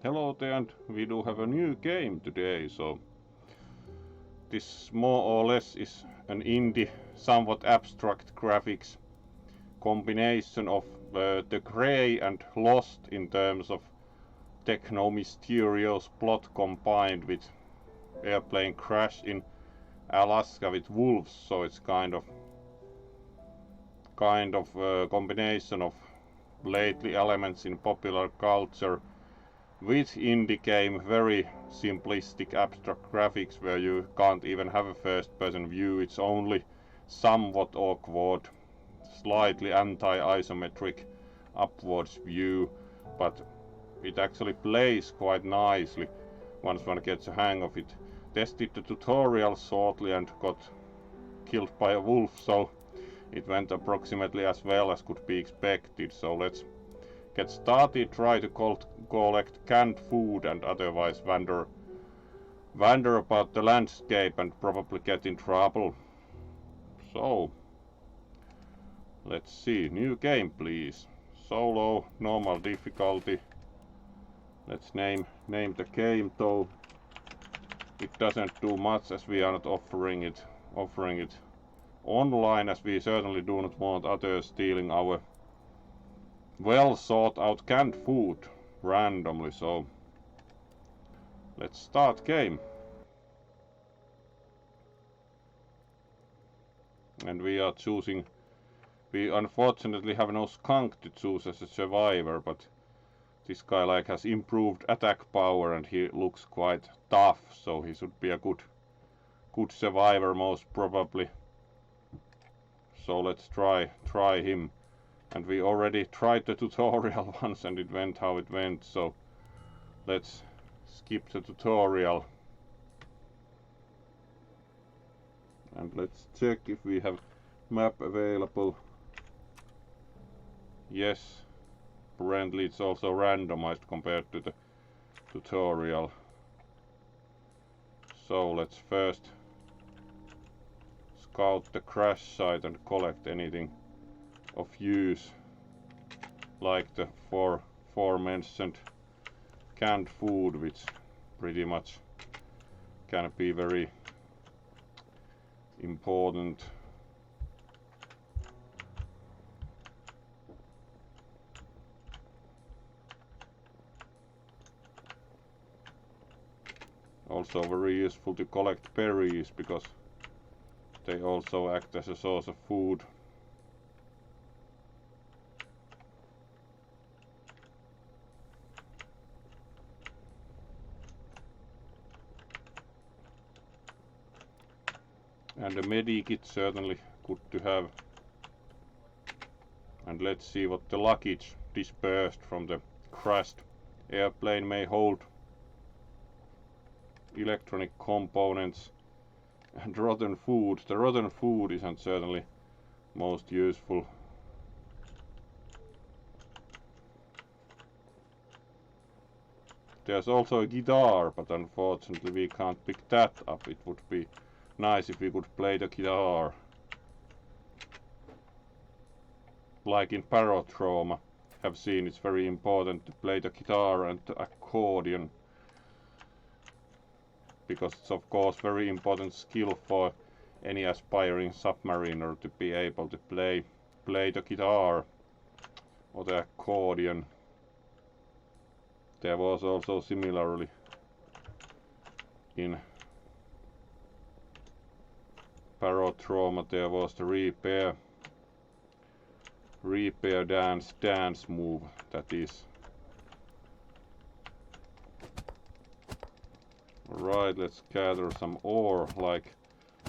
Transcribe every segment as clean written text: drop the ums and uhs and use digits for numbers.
Hello there, and we do have a new game today, so this more or less is an indie, somewhat abstract graphics combination of the grey and Lost in terms of techno-mysterious plot combined with airplane crash in Alaska with wolves, so it's kind of a combination of lately elements in popular culture with indie game, very simplistic abstract graphics where you can't even have a first person view, it's only somewhat awkward, slightly anti-isometric upwards view, but it actually plays quite nicely once one gets a hang of it. Tested the tutorial shortly and got killed by a wolf, so it went approximately as well as could be expected, so let's get started, try to collect canned food and otherwise wander about the landscape and probably get in trouble. So, let's see, new game please. Solo, normal difficulty. Let's name the game, though it doesn't do much as we are not offering it online, as we certainly do not want others stealing our well thought out canned food randomly, so let's start game. And we are choosing, we unfortunately have no skunk to choose as a survivor, but this guy like has improved attack power and he looks quite tough, so he should be a good survivor most probably. So let's try him. And we already tried the tutorial once and it went how it went, so let's skip the tutorial. And let's check if we have map available. Yes, apparently it's also randomized compared to the tutorial. So let's first scout the crash site and collect anything of use, like the forementioned canned food, which pretty much can be very important. Also very useful to collect berries because they also act as a source of food. And a medikit certainly good to have. And let's see what the luggage dispersed from the crashed airplane may hold. Electronic components and rotten food. The rotten food isn't certainly most useful. There's also a guitar, but unfortunately we can't pick that up. It would be nice if we could play the guitar. Like in Paratrauma, have seen it's very important to play the guitar and the accordion, because it's of course very important skill for any aspiring submariner to be able to play the guitar or the accordion. There was also similarly in Paratrauma there was the repair dance move, that is. Alright, let's gather some ore. Like,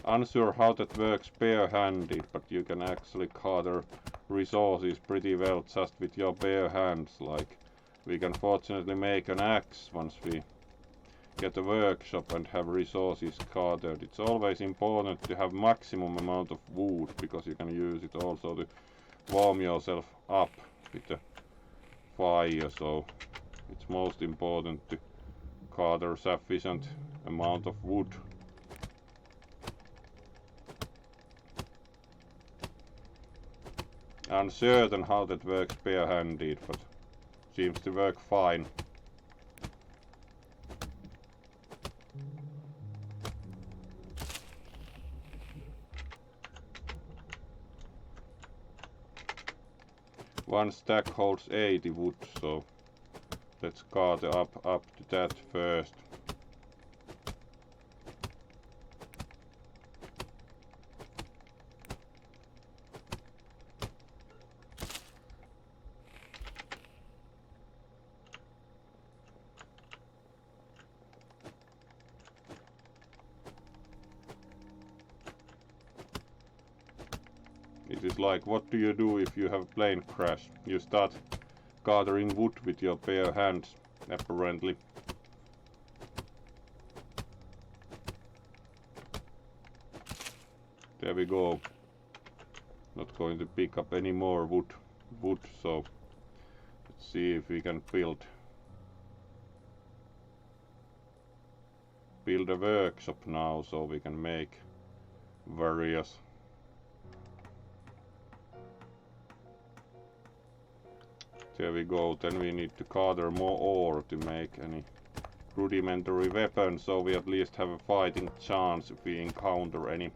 unsure how that works bare-handed, but you can actually gather resources pretty well just with your bare hands. Like, we can fortunately make an axe once we get a workshop and have resources gathered. It's always important to have maximum amount of wood, because you can use it also to warm yourself up with the fire, so it's most important to gather sufficient amount of wood. Uncertain how that works bare-handed, but seems to work fine. One stack holds 80 wood, so let's gather up to that first. It is like, what do you do if you have a plane crash? You start gathering wood with your bare hands, apparently. There we go. Not going to pick up any more wood, so let's see if we can build a workshop now, so we can make various There we go. Then we need to gather more ore to make any rudimentary weapons, so we at least have a fighting chance if we encounter any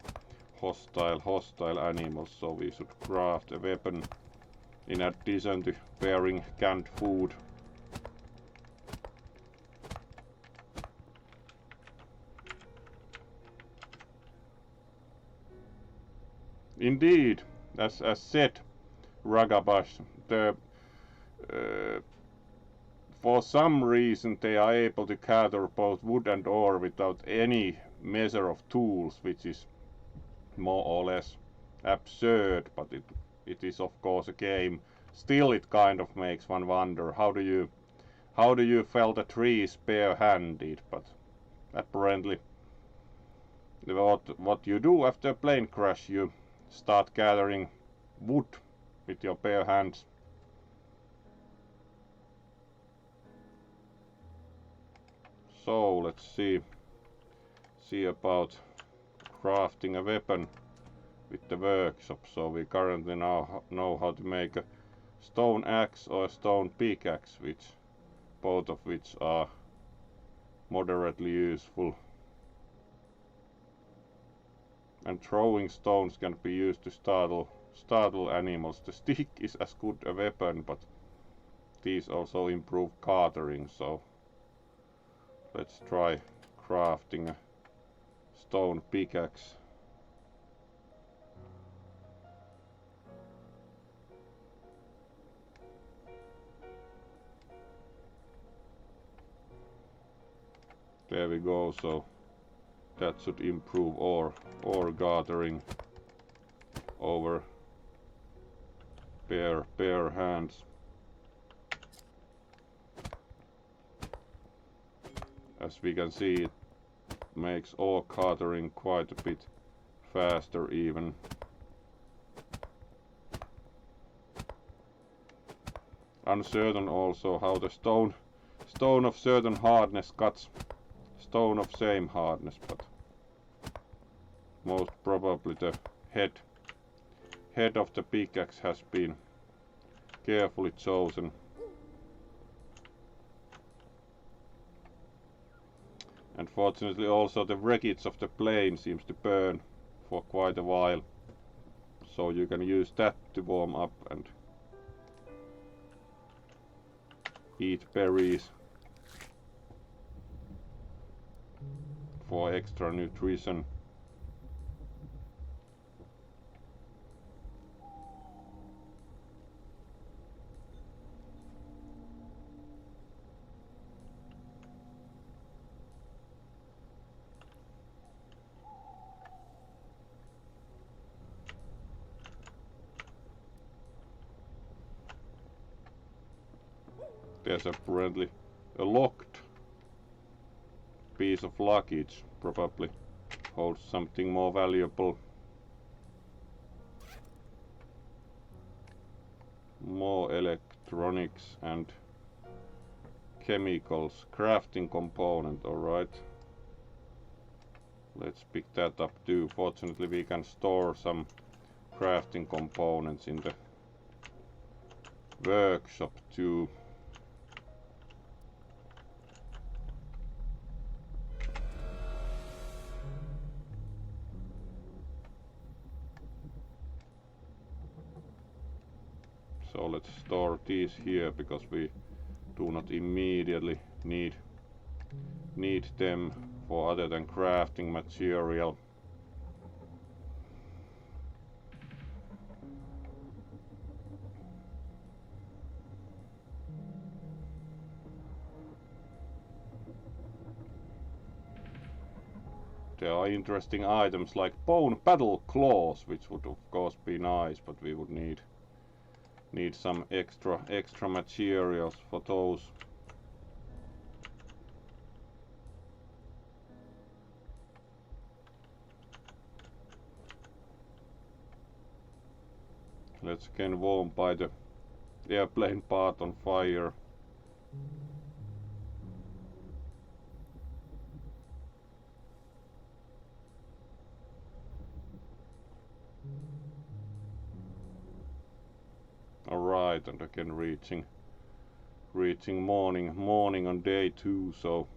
hostile animals. So we should craft a weapon in addition to bearing canned food. Indeed, as said, Ragabash, for some reason they are able to gather both wood and ore without any measure of tools, which is more or less absurd, but it is of course a game. Still, it kind of makes one wonder, how do you fell the trees bare-handed? But apparently what you do after a plane crash, you start gathering wood with your bare hands. So let's see about crafting a weapon with the workshop. So we currently now know how to make a stone axe or a stone pickaxe, both of which are moderately useful. And throwing stones can be used to startle animals. The stick is as good a weapon, but these also improve gathering, so let's try crafting a stone pickaxe. There we go, so that should improve ore gathering over bare hands. As we can see, it makes ore gathering quite a bit faster even. Uncertain also how the stone of certain hardness cuts stone of same hardness, but most probably the head of the pickaxe has been carefully chosen. Unfortunately, also the wreckage of the plane seems to burn for quite a while, so you can use that to warm up and eat berries for extra nutrition. There's apparently a locked piece of luggage, probably holds something more valuable. More electronics and chemicals, crafting component, alright. Let's pick that up too. Fortunately, we can store some crafting components in the workshop too. So let's store these here because we do not immediately need them for other than crafting material. There are interesting items like bone battle claws, which would of course be nice, but we would need some extra materials for those. Let's again warm by the airplane part on fire. Alright, and again reaching morning on day 2, so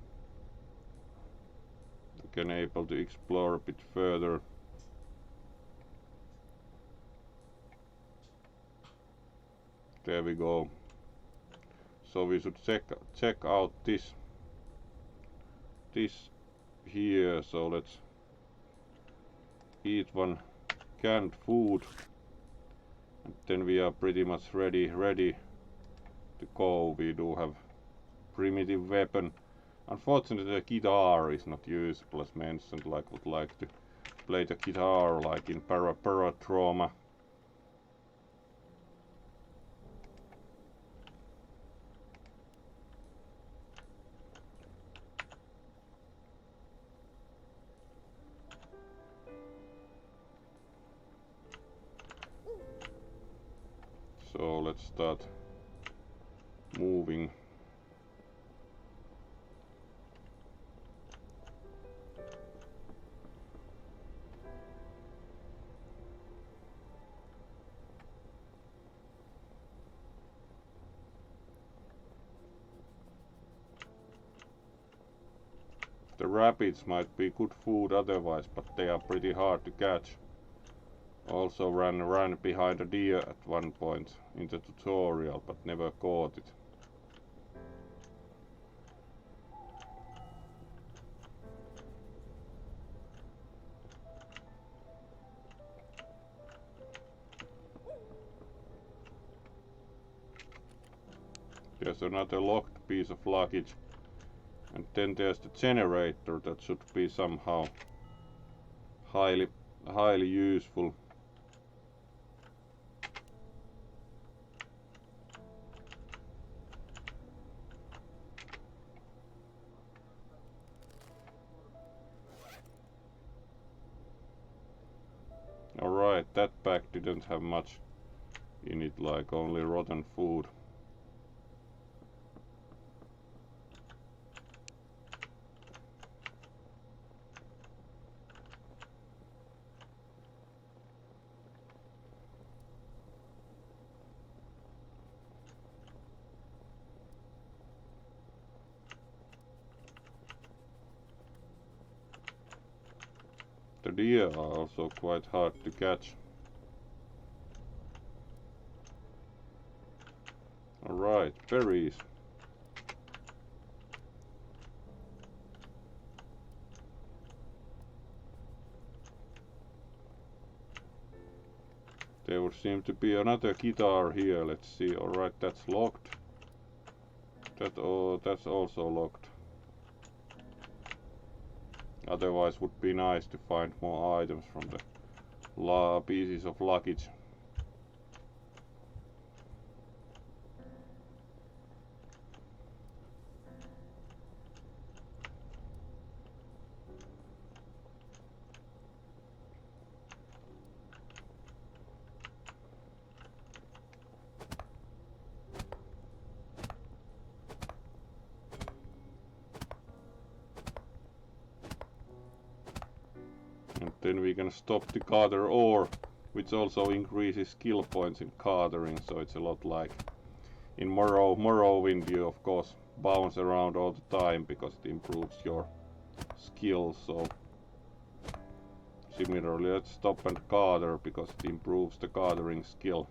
again able to explore a bit further. There we go. So we should check out this here. So let's eat one canned food, and then we are pretty much ready to go. We do have primitive weapon. Unfortunately, the guitar is not usable as mentioned. Like would like to play the guitar like in Paratrauma. So let's start moving. The rabbits might be good food otherwise, but they are pretty hard to catch. Also ran behind a deer at one point in the tutorial, but never caught it. There's another locked piece of luggage, and then there's the generator that should be somehow highly useful. Alright, that bag didn't have much in it, like only rotten food. The deer are also quite hard to catch. Alright, berries. There would seem to be another guitar here. Let's see. Alright, that's locked. That's also locked. Otherwise would be nice to find more items from the pieces of luggage. And then we can stop to gather ore, which also increases skill points in gathering, so it's a lot like in Morrowind. You of course bounce around all the time because it improves your skills. So similarly, let's stop and gather because it improves the gathering skill.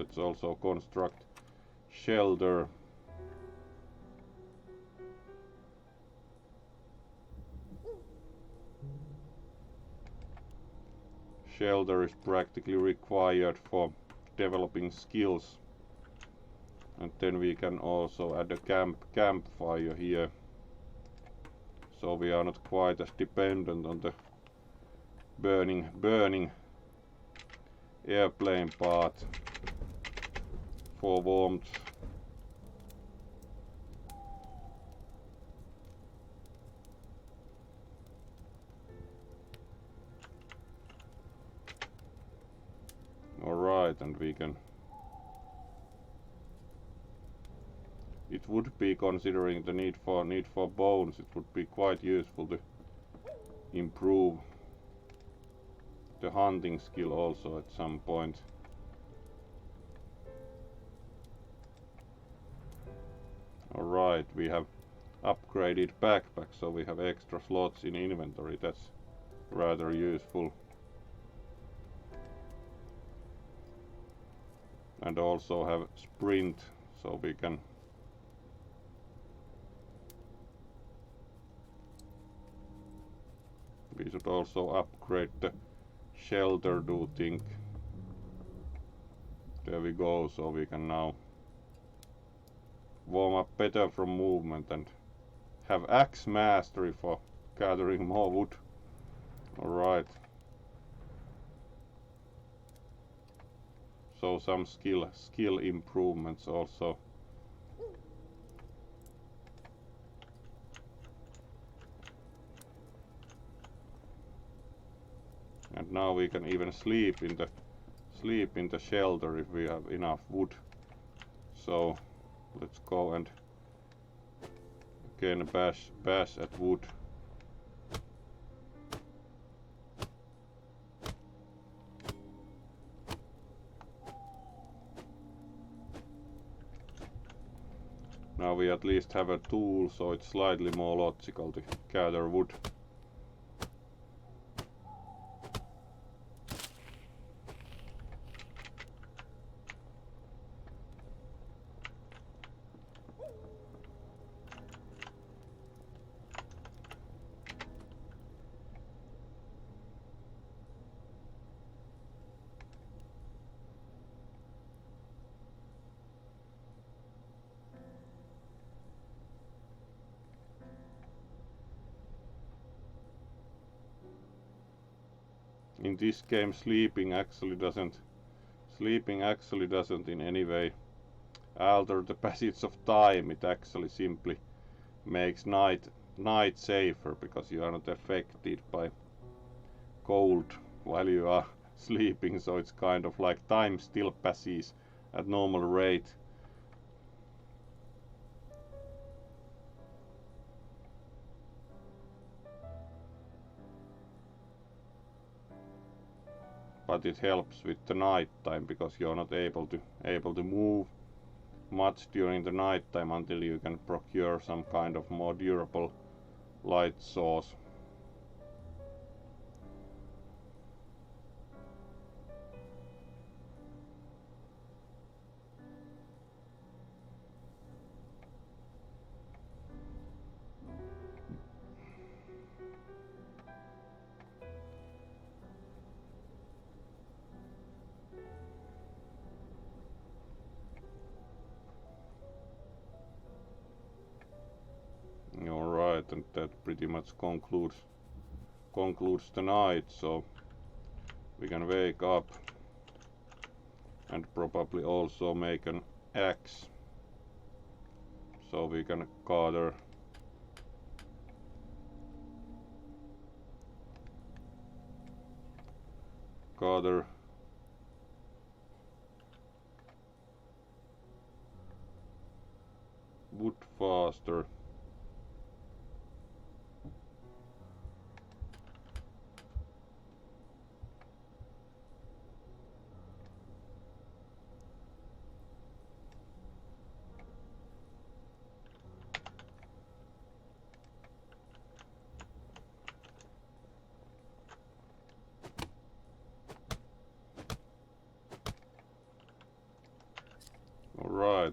let's also construct shelter. Shelter is practically required for developing skills. And then we can also add a campfire here. So we are not quite as dependent on the burning airplane part for warmth. Alright, and we can... It would be, considering the need for bones, it would be quite useful to improve the hunting skill also at some point. Alright, we have upgraded backpack, so we have extra slots in inventory. That's rather useful. And also have sprint, so we can we should also upgrade the shelter, do think. There we go, so we can now warm up better from movement and have axe mastery for gathering more wood. Alright. So some skill improvements also. And now we can even sleep in the shelter if we have enough wood. So let's go and again bash at wood. Now we at least have a tool, so it's slightly more logical to gather wood. In this game, sleeping actually doesn't in any way alter the passage of time. It actually simply makes night safer, because you are not affected by cold while you are sleeping, so it's kind of like time still passes at normal rate. But it helps with the night time, because you're not able to move much during the night time until you can procure some kind of more durable light source. Alright, and that pretty much concludes the night, so we can wake up and probably also make an axe, so we can gather wood faster.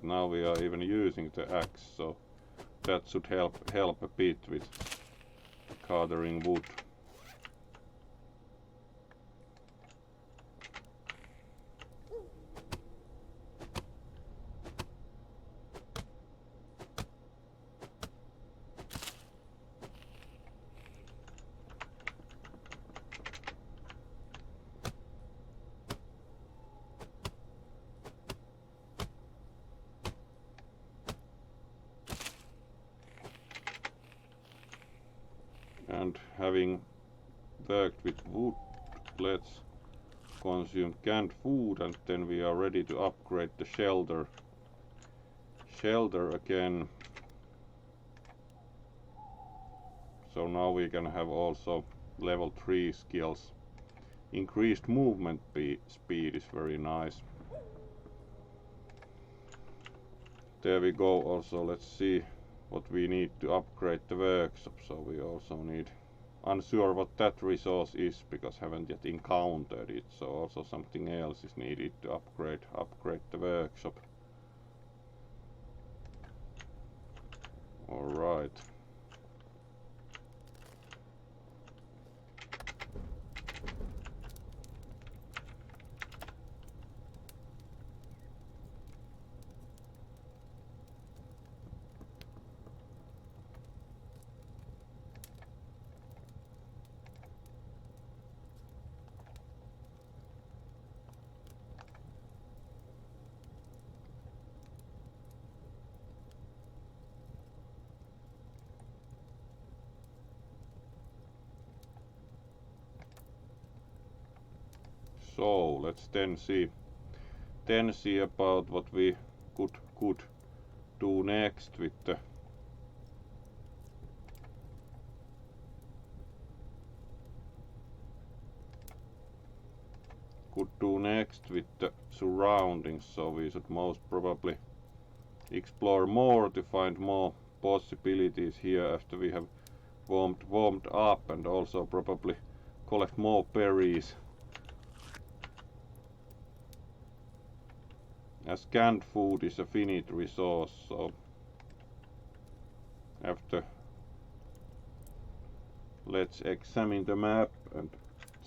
now we are even using the axe, so that should help a bit with gathering wood. And having worked with wood, let's consume canned food, and then we are ready to upgrade the shelter again. So now we can have also level 3 skills. Increased movement speed is very nice. There we go. Also, let's see what we need to upgrade the workshop. So we also need, unsure what that resource is because haven't yet encountered it. So also something else is needed to upgrade the workshop. All right. So let's then see about what we could do next with the surroundings. So we should most probably explore more to find more possibilities here after we have warmed up, and also probably collect more berries, as canned food is a finite resource. So after, let's examine the map and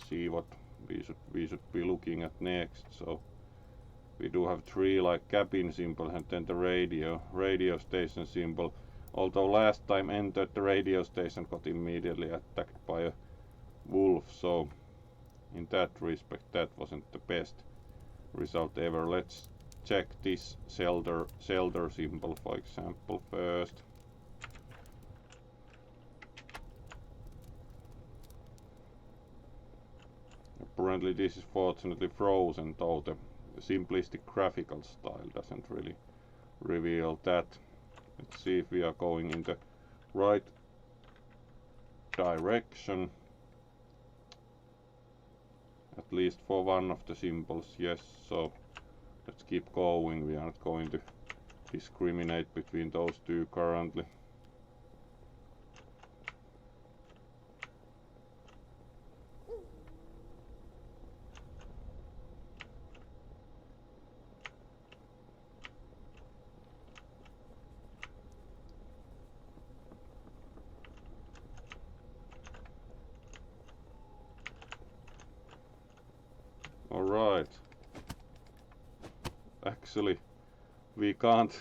see what we should be looking at next. So we do have 3 like cabin symbol and then the radio station symbol. Although last time entered the radio station got immediately attacked by a wolf, so in that respect that wasn't the best result ever. Let's check this shelter symbol, for example, first. Apparently this is fortunately frozen, though the simplistic graphical style doesn't really reveal that. Let's see if we are going in the right direction. At least for one of the symbols, yes. So let's keep going. We are not going to discriminate between those two currently. Alright. Actually, we can't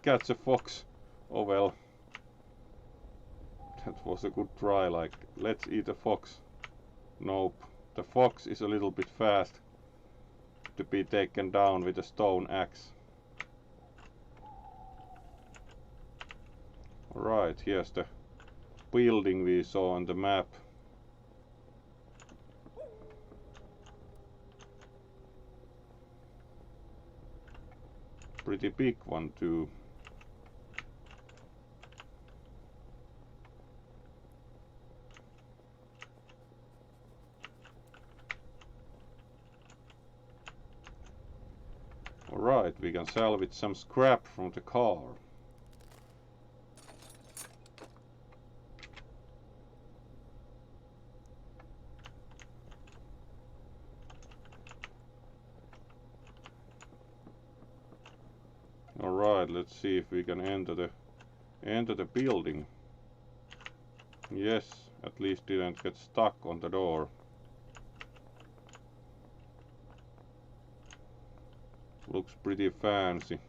catch a fox. Oh well. That was a good try, like, let's eat a fox. Nope. The fox is a little bit fast to be taken down with a stone axe. Alright, here's the building we saw on the map. Pretty big one too. Alright, we can salvage some scrap from the car. Alright, Alright, let's see if we can enter the building. Yes, at least didn't get stuck on the door. Looks pretty fancy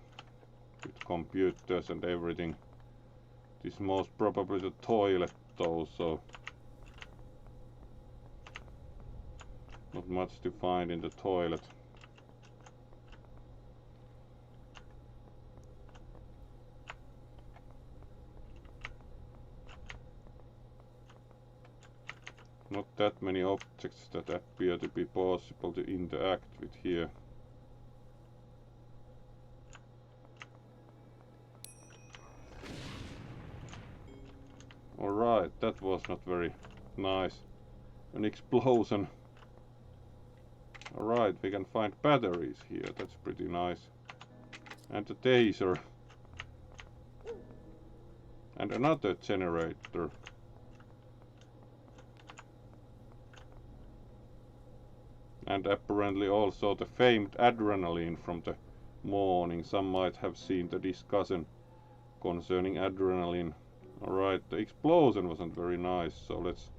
with computers and everything. This is most probably the toilet though, so not much to find in the toilet. Not that many objects that appear to be possible to interact with here. Alright, that was not very nice. An explosion. Alright, we can find batteries here, that's pretty nice. And a taser. And another generator. And apparently also the famed adrenaline from the morning. Some might have seen the discussion concerning adrenaline. Alright, the explosion wasn't very nice, so let's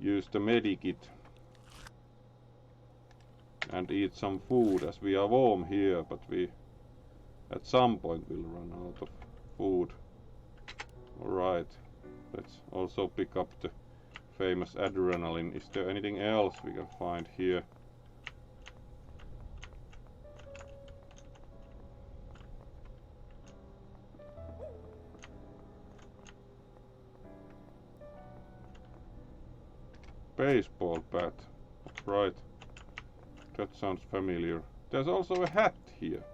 use the medikit and eat some food, as we are warm here, but we at some point will run out of food. Alright, let's also pick up the famous adrenaline. Is there anything else we can find here? Baseball bat. Right. That sounds familiar. There's also a hat here.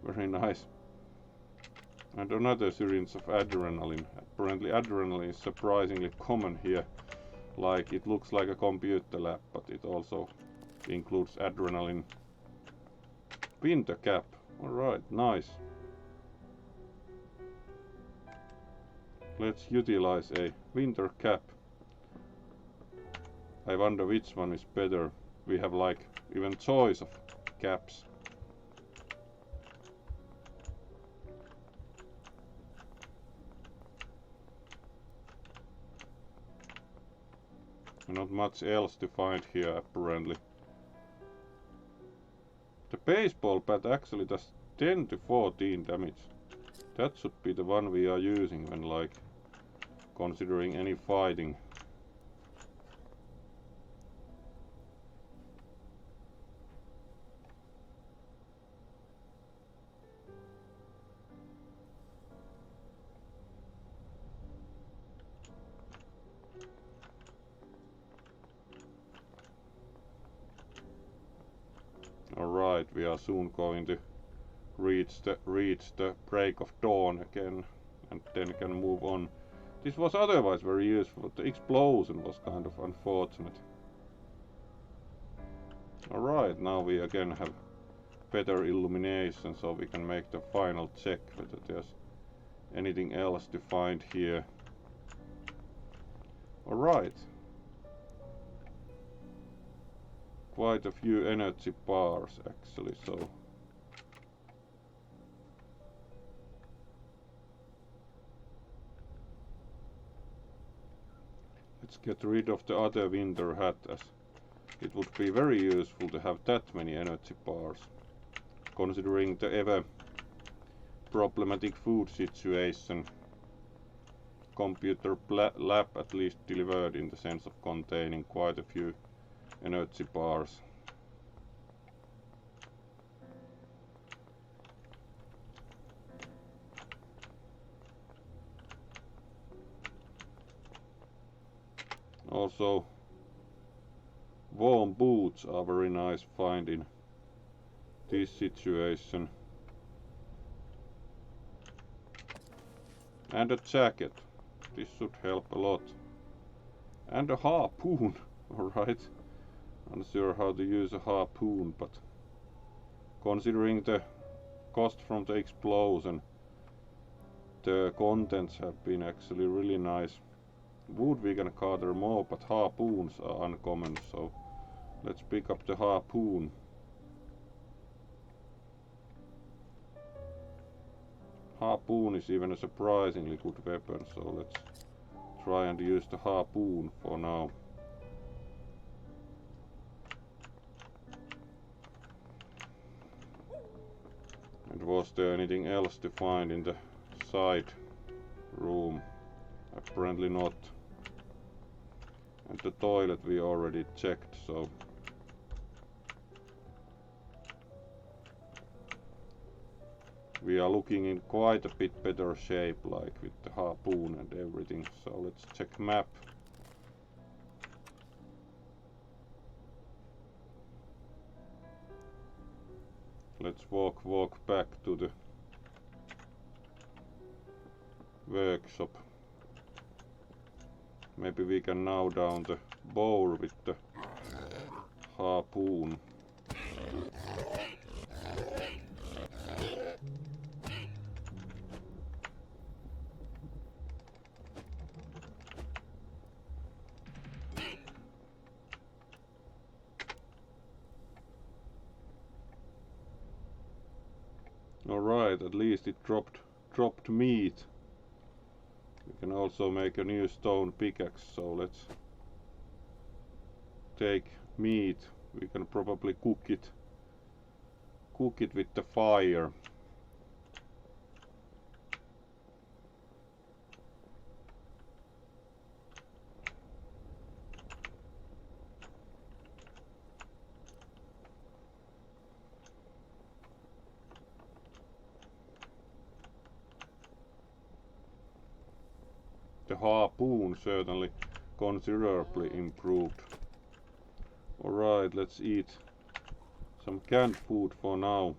Very nice. And another syringe of adrenaline. Apparently adrenaline is surprisingly common here. Like, it looks like a computer lab, but it also includes adrenaline. Winter cap. Alright, nice. Let's utilize a winter cap. I wonder which one is better. We have like even choice of caps. Not much else to find here apparently. The baseball bat actually does 10 to 14 damage. That should be the one we are using when like considering any fighting. Alright, we are soon going to reach the break of dawn again, and then can move on. This was otherwise very useful. The explosion was kind of unfortunate. Alright, now we again have better illumination, so we can make the final check whether there's anything else to find here. Alright. Quite a few energy bars actually, so let's get rid of the other winter hat, as it would be very useful to have that many energy bars, considering the ever problematic food situation. Computer lab at least delivered in the sense of containing quite a few energy bars. Also, warm boots are very nice find in this situation. And a jacket. This should help a lot. And a harpoon. Alright. Unsure how to use a harpoon, but considering the cost from the explosion, the contents have been actually really nice. Wood we can gather more, but harpoons are uncommon, so let's pick up the harpoon. harpoon is even a surprisingly good weapon, so let's try and use the harpoon for now. And was there anything else to find in the side room? Apparently not. And the toilet we already checked, so we are looking in quite a bit better shape, like with the harpoon and everything. So let's check map. Let's walk back to the workshop. Maybe we can now down the boar with the harpoon. Alright, at least it dropped meat. We can also make a new stone pickaxe, so let's take meat. We can probably cook it with the fire. The harpoon certainly considerably improved. Alright, let's eat some canned food for now.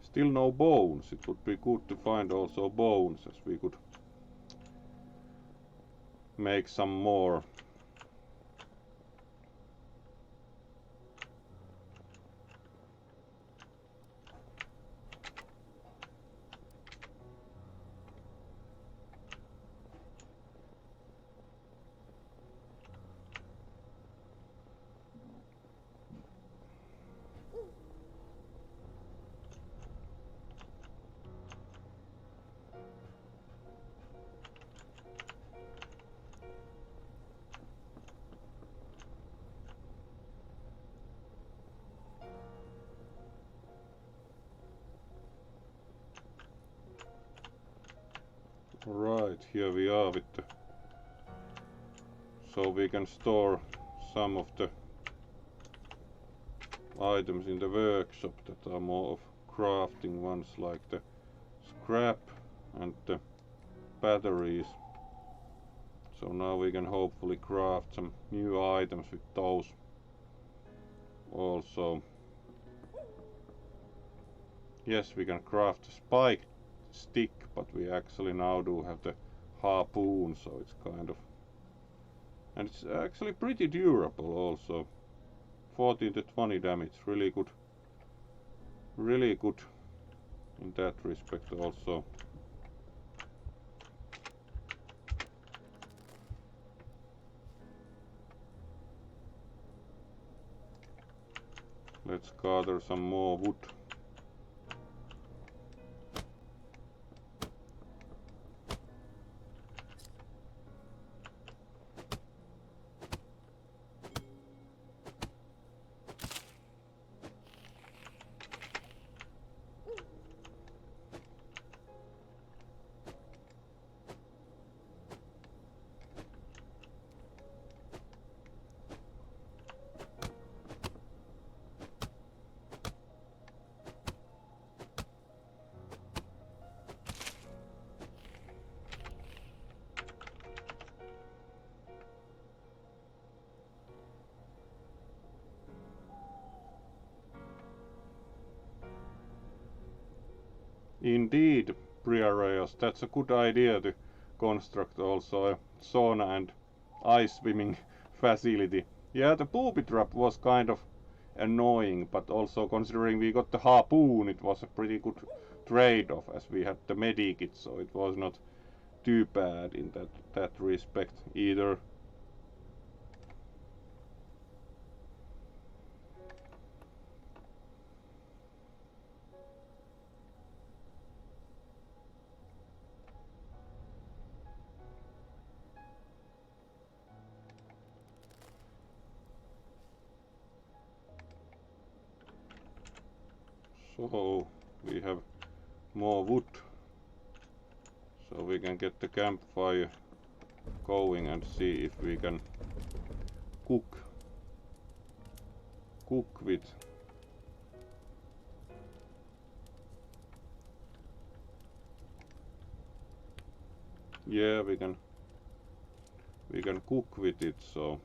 Still no bones. It would be good to find also bones, as we could make some more. Right, here we are with the... So we can store some of the items in the workshop that are more of crafting ones, like the scrap and the batteries. So now we can hopefully craft some new items with those also. Yes, we can craft a spike stick, but we actually now do have the harpoon, so it's kind of... And it's actually pretty durable also. 14 to 20 damage, really good. Really good in that respect also. Let's gather some more wood. Indeed, Briareos, that's a good idea to construct also a sauna and ice swimming facility. Yeah, the booby trap was kind of annoying, but also considering we got the harpoon, it was a pretty good trade-off as we had the medikit, so it was not too bad in that respect either. So we have more wood, so we can get the campfire going and see if we can cook with. Yeah, we can cook with it, so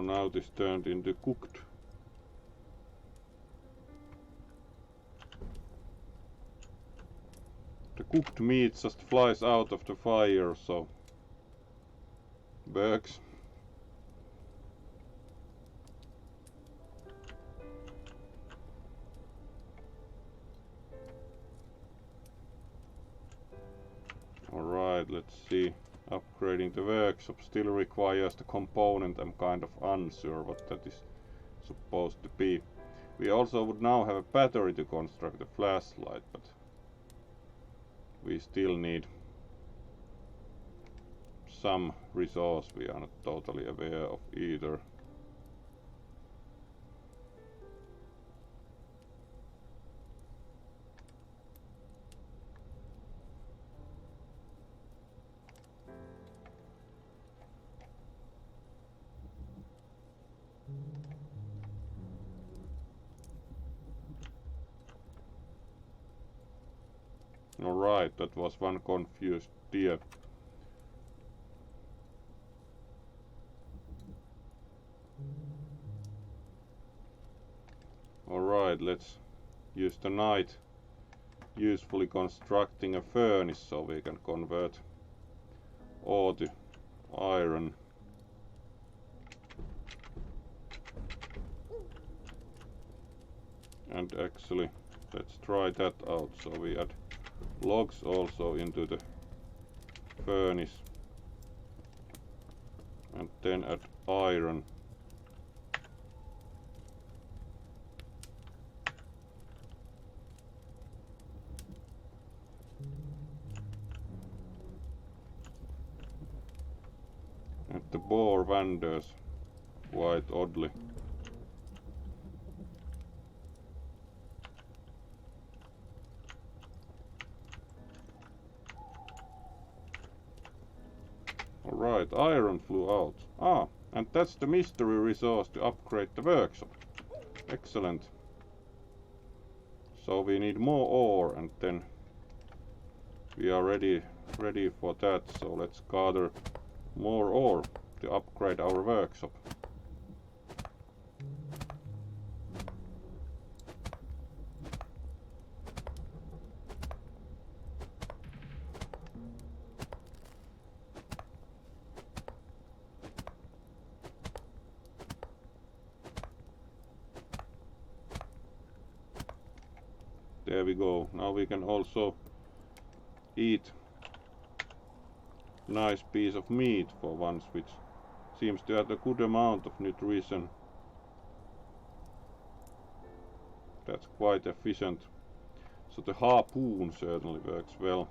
now this turned into cooked. The cooked meat just flies out of the fire, so works. Alright, let's see. Upgrading the workshop still requires the component. I'm kind of unsure what that is supposed to be. We also would now have a battery to construct a flashlight, but we still need some resource we are not totally aware of either. Alright, that was one confused deer. Alright, let's use the night usefully constructing a furnace so we can convert ore to iron. And actually, let's try that out. So we add logs also into the furnace and then add iron. And the boar wanders quite oddly. Alright, iron flew out. Ah, and that's the mystery resource to upgrade the workshop. Excellent. So we need more ore and then we are ready for that. So let's gather more ore to upgrade our workshop. There we go. Now we can also eat nice piece of meat for once, which seems to have a good amount of nutrition. That's quite efficient. So the harpoon certainly works well.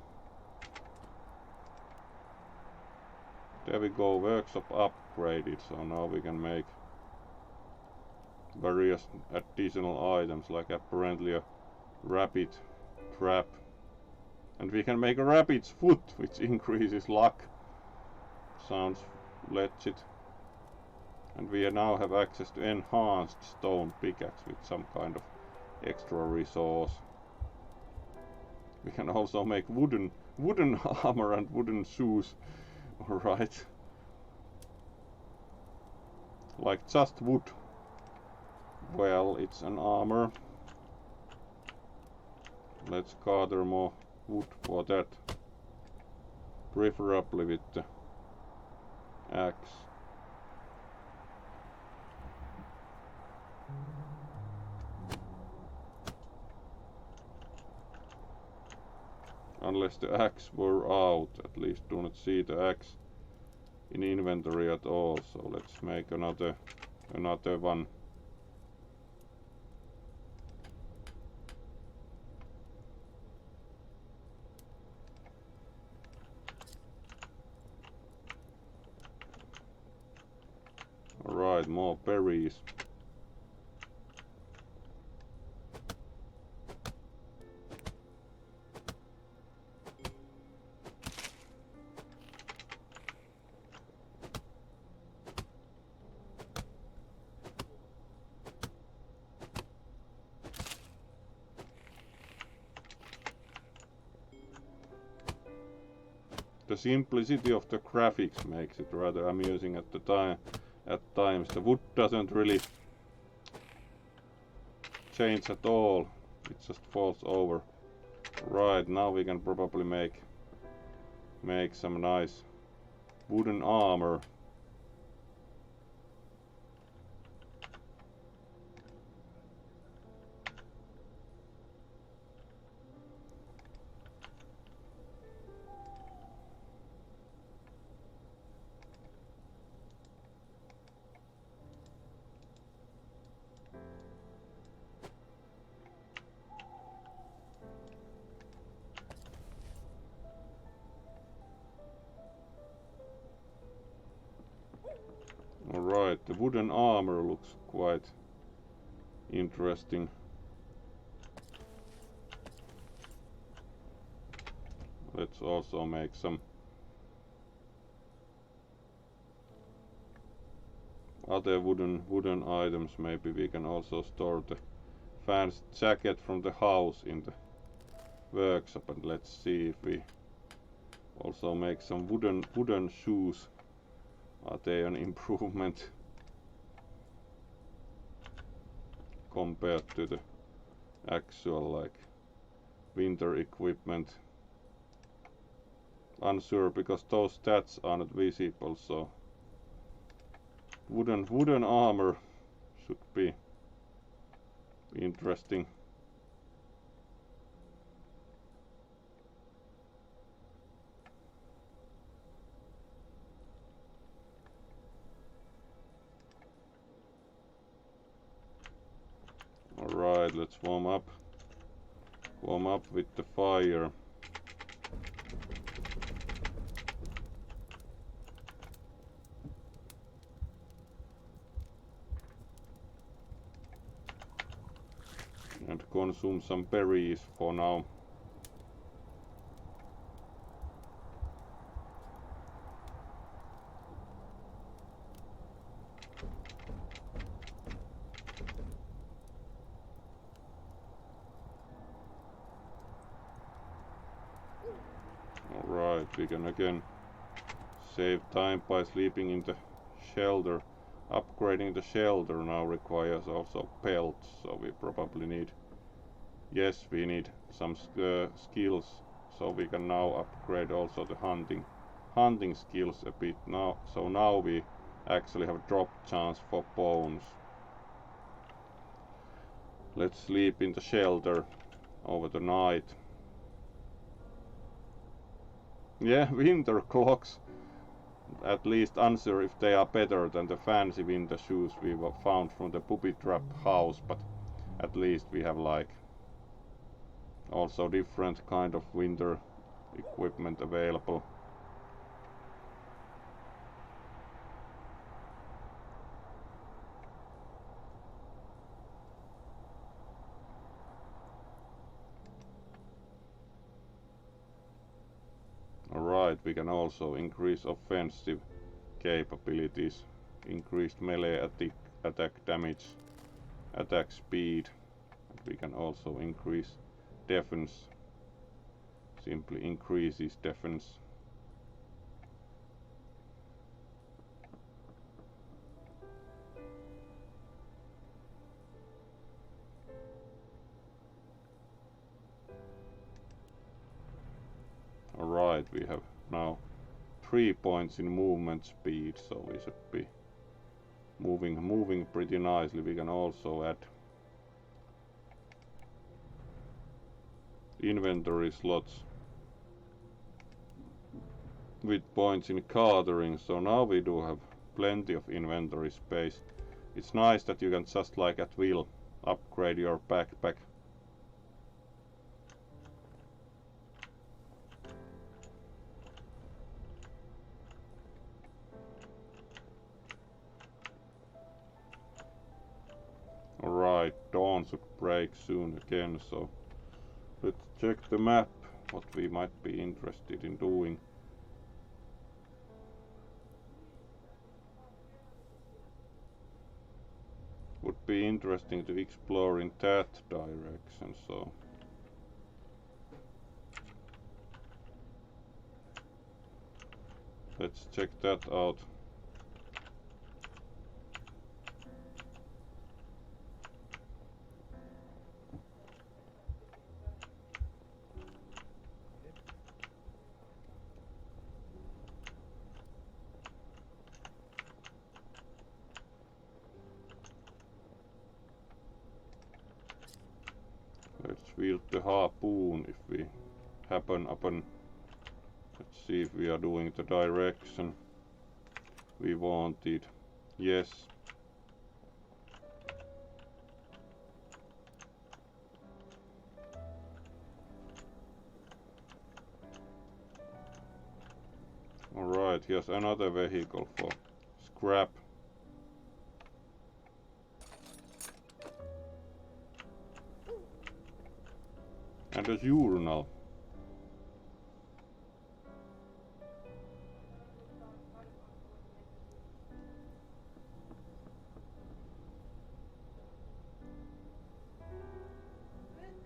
There we go, workshop upgraded, so now we can make various additional items, like apparently a rabbit trap. And we can make a rabbit's foot, which increases luck. Sounds legit. And we now have access to enhanced stone pickaxe with some kind of extra resource. We can also make wooden wooden armor and wooden shoes. Alright. Like just wood. Well, it's an armor. Let's gather more wood for that. Preferably with the axe. Unless the axe were out, at least do not see the axe in inventory at all. So let's make another one. Alright, more berries. The simplicity of the graphics makes it rather amusing at the time. At times the wood doesn't really change at all. It just falls over. Right, now we can probably make some nice wooden armor. Alright, the wooden armor looks quite interesting. Let's also make some other wooden items. Maybe we can also store the fancy jacket from the house in the workshop, and let's see if we also make some wooden shoes. Are they an improvement compared to the actual like winter equipment? Unsure, because those stats are not visible, so wooden armor should be interesting. Alright, let's warm up with the fire. And consume some berries for now. Alright, we can again save time by sleeping in the shelter. Upgrading the shelter now requires also pelts, so we probably need, yes, we need some skills, so we can now upgrade also the hunting skills a bit now. So now we actually have drop chance for bones. Let's sleep in the shelter over the night. Yeah, winter clocks. At least unsure if they are better than the fancy winter shoes we found from the booby trap house, but at least we have like also different kind of winter equipment available. Alright, we can also increase offensive capabilities, increased melee attack damage, attack speed. We can also increase defense simply increases defense. Alright, we have now 3 points in movement speed, so we should be moving pretty nicely. We can also add inventory slots with points in catering, so now we do have plenty of inventory space. It's nice that you can just like at will upgrade your backpack. Alright, dawn should break soon again, so let's check the map, what we might be interested in doing. Would be interesting to explore in that direction, so let's check that out. Let's wield the harpoon if we happen upon. Let's see if we are doing the direction we wanted. Yes. Alright, here's another vehicle for scrap. And a urinal.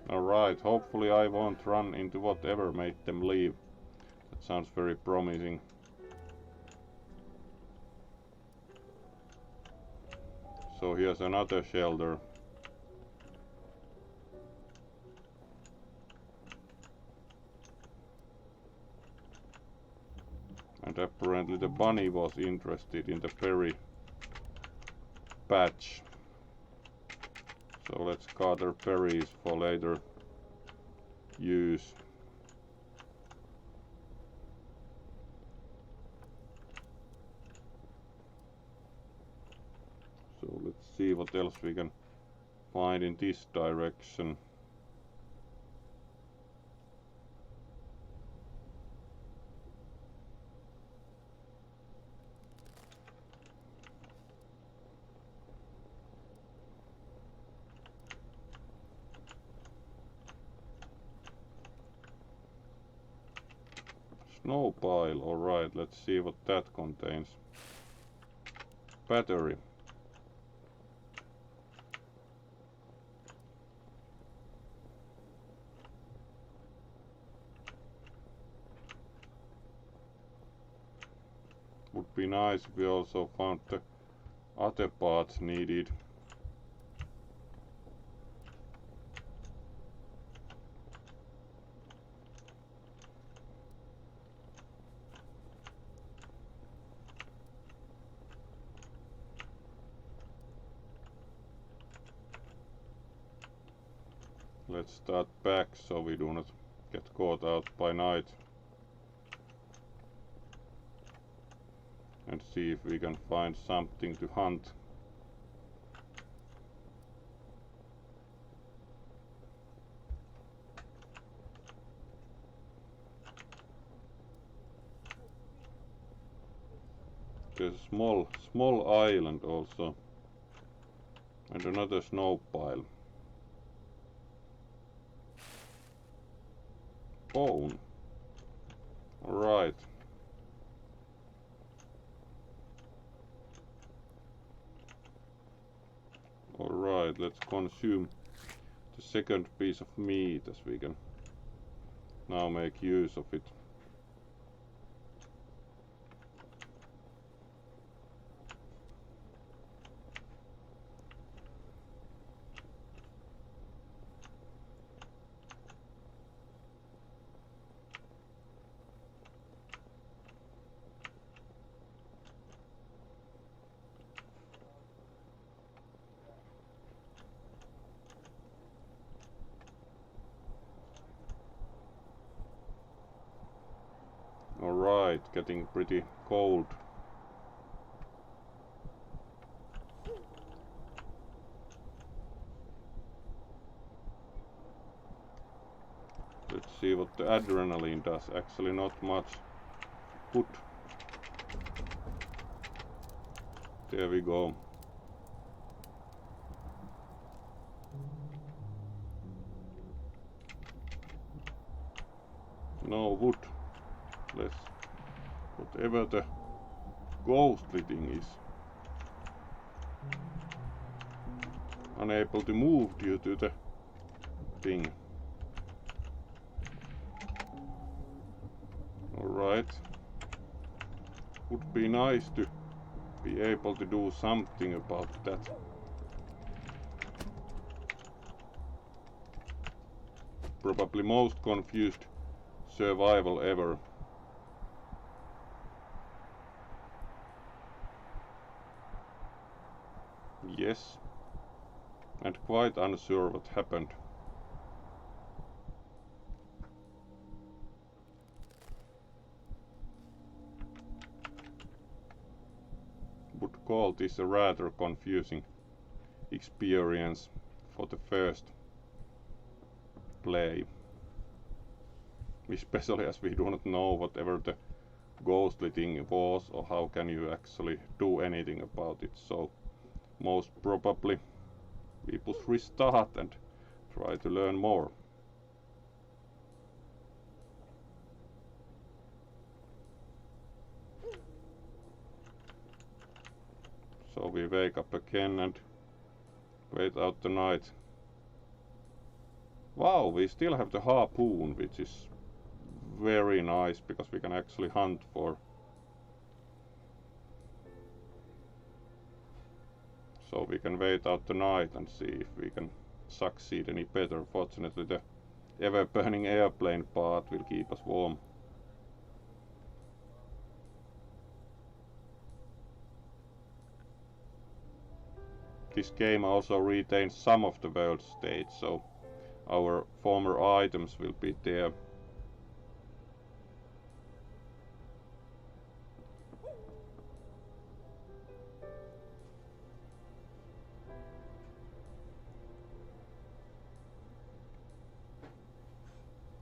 Alright, hopefully I won't run into whatever made them leave. That sounds very promising. So here's another shelter. And apparently the bunny was interested in the berry patch. So let's gather berries for later use. So let's see what else we can find in this direction. Snow pile, alright, let's see what that contains. Battery. Would be nice if we also found the other parts needed. Let's start back so we do not get caught out by night. And see if we can find something to hunt. There's a small island also. And another snow pile. Bone. Alright. Alright, let's consume the second piece of meat as we can now make use of it. Alright, getting pretty cold. Let's see what the adrenaline does. Actually not much. Good. There we go. No wood. Less. Whatever the ghostly thing is. Unable to move due to the thing. Alright. Would be nice to be able to do something about that. Probably most confused survival ever. Yes. And quite unsure what happened. Would call this a rather confusing experience for the first play. Especially as we do not know whatever the ghostly thing was or how can you actually do anything about it. So most probably we push restart and try to learn more. So we wake up again and wait out the night. Wow, we still have the harpoon, which is very nice because we can actually hunt for. So we can wait out the night and see if we can succeed any better. Fortunately the ever burning airplane part will keep us warm. This game also retains some of the world stage, so our former items will be there.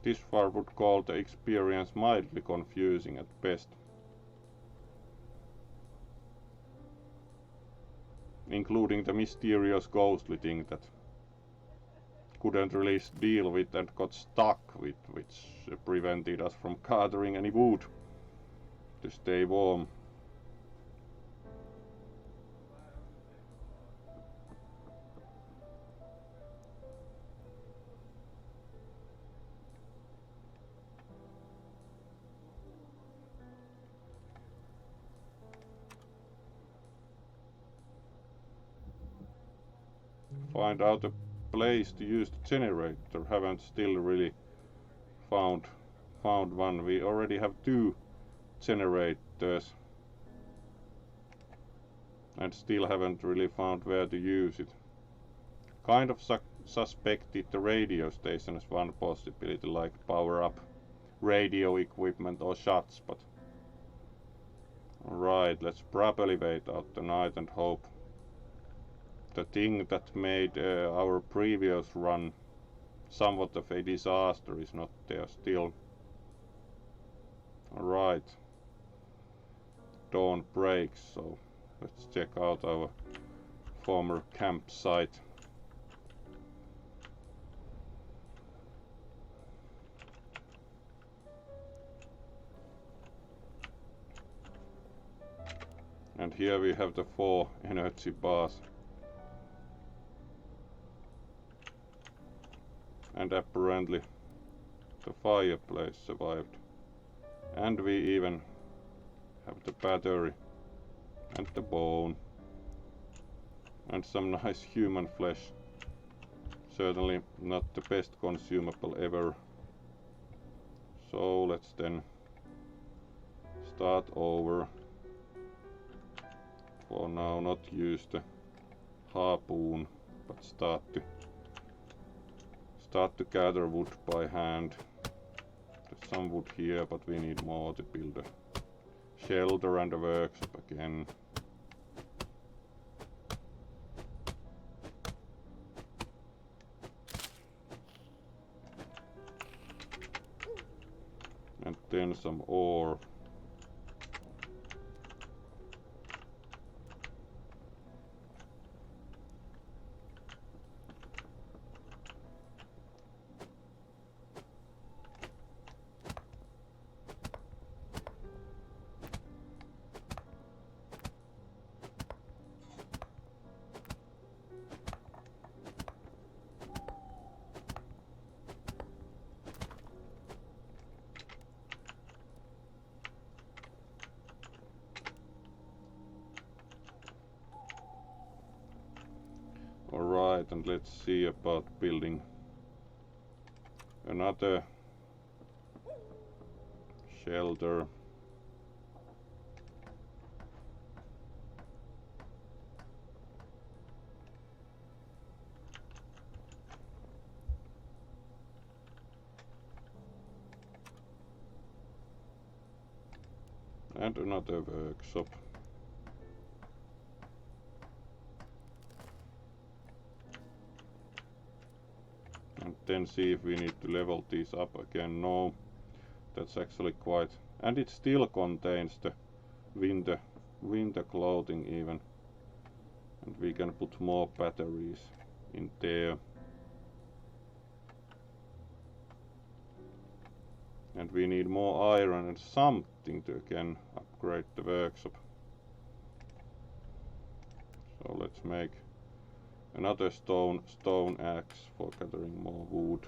This far would call the experience mildly confusing at best. Including the mysterious ghostly thing that couldn't really deal with and got stuck with, which prevented us from gathering any wood to stay warm. Find out a place to use the generator. Haven't still really found one. We already have 2 generators and still haven't really found where to use it. Kind of suspected the radio station as one possibility, like power up radio equipment or shots, but alright, let's probably wait out the night and hope the thing that made our previous run somewhat of a disaster is not there still. Alright, dawn breaks, so let's check out our former campsite. And here we have the 4 energy bars. And apparently The fireplace survived. And we even have the battery and the bone and some nice human flesh. Certainly not the best consumable ever. So let's then start over. For now not use the harpoon, but start to gather wood by hand. There's some wood here, but we need more to build a shelter and a workshop again. And then some ore. Alright, and let's see about building another shelter. And another workshop. And then see if we need to level these up again. No, that's actually quite... And it still contains the winter clothing even. And we can put more batteries in there. And we need more iron and something to again upgrade the workshop. So let's make another stone axe for gathering more wood.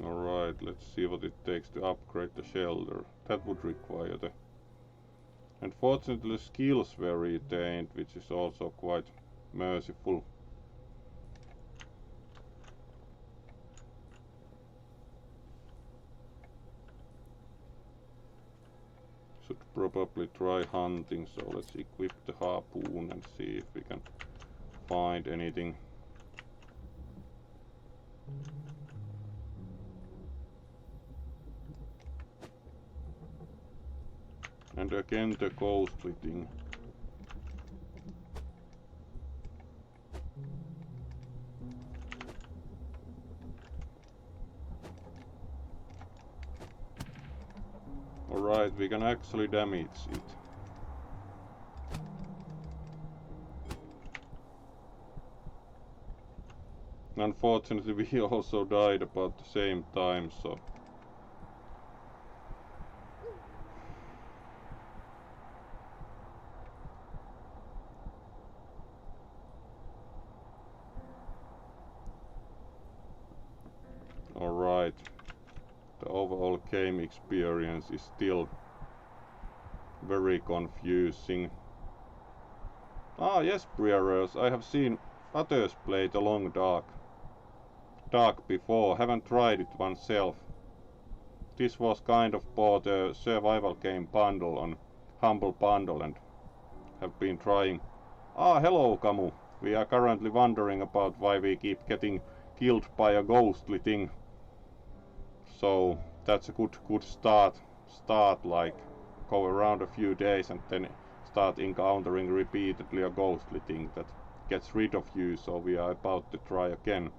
Alright, let's see what it takes to upgrade the shelter. That would require the... Unfortunately, skills were retained, which is also quite merciful. Should probably try hunting, so let's equip the harpoon and see if we can find anything. And again the ghostly thing. Alright, we can actually damage it. Unfortunately, we also died about the same time, so... Alright, the overall game experience is still very confusing. Ah yes, Brewers, I have seen others play the Long Dark before, haven't tried it oneself. This was kind of bought a survival game bundle on Humble Bundle and have been trying. Ah, hello Camu, we are currently wondering about why we keep getting killed by a ghostly thing. So that's a good start, like go around a few days and then start encountering repeatedly a ghostly thing that gets rid of you, so we are about to try again.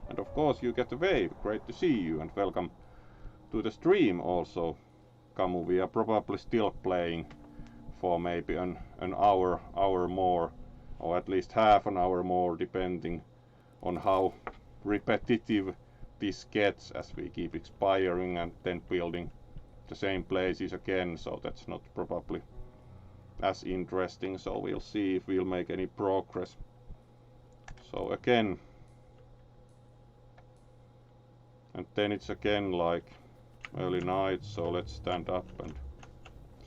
And of course you get a wave, great to see you, and welcome to the stream also. Camu, we are probably still playing for maybe an hour more, or at least half an hour more, depending on how repetitive this gets as we keep expiring and then building the same places again, so that's not probably as interesting, so we'll see if we'll make any progress. So again, and then it's again like early night, so let's stand up and